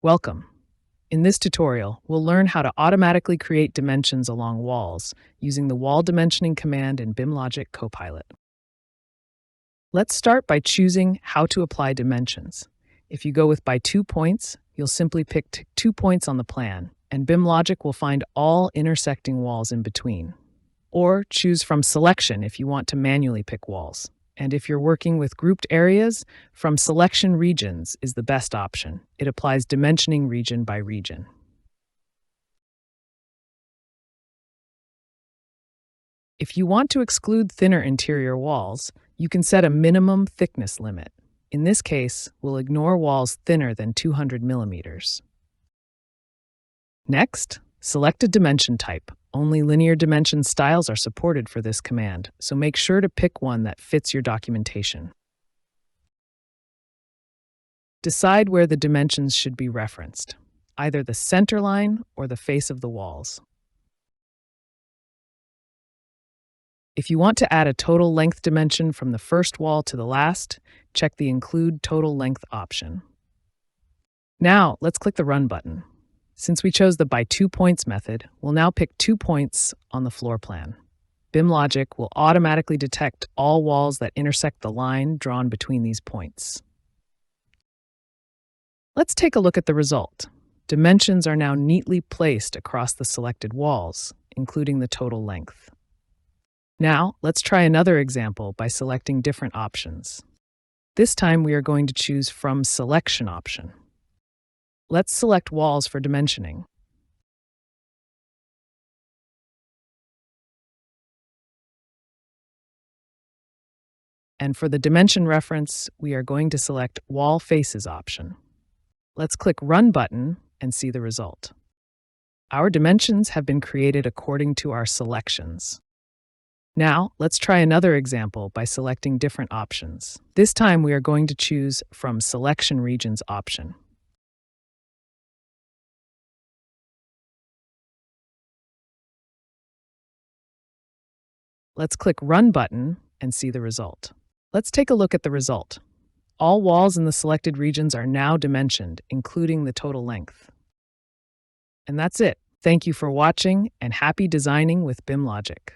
Welcome. In this tutorial, we'll learn how to automatically create dimensions along walls using the wall dimensioning command in BIMLOGIQ Copilot. Let's start by choosing how to apply dimensions. If you go with by 2 points, you'll simply pick 2 points on the plan, and BIMLOGIQ will find all intersecting walls in between. Or choose from selection if you want to manually pick walls. And if you're working with grouped areas, from selection regions is the best option. It applies dimensioning region by region. If you want to exclude thinner interior walls, you can set a minimum thickness limit. In this case, we'll ignore walls thinner than 200 millimeters. Next, select a dimension type. Only linear dimension styles are supported for this command, so make sure to pick one that fits your documentation. Decide where the dimensions should be referenced, either the center line or the face of the walls. If you want to add a total length dimension from the first wall to the last, check the Include Total Length option. Now, let's click the Run button. Since we chose the by 2 points method, we'll now pick 2 points on the floor plan. BIMLOGIQ will automatically detect all walls that intersect the line drawn between these points. Let's take a look at the result. Dimensions are now neatly placed across the selected walls, including the total length. Now, let's try another example by selecting different options. This time we are going to choose from Selection option. Let's select walls for dimensioning. And for the dimension reference, we are going to select Wall Faces option. Let's click Run button and see the result. Our dimensions have been created according to our selections. Now, let's try another example by selecting different options. This time we are going to choose from Selection Regions option. Let's click Run button and see the result. Let's take a look at the result. All walls in the selected regions are now dimensioned, including the total length. And that's it. Thank you for watching and happy designing with BIMLOGIQ.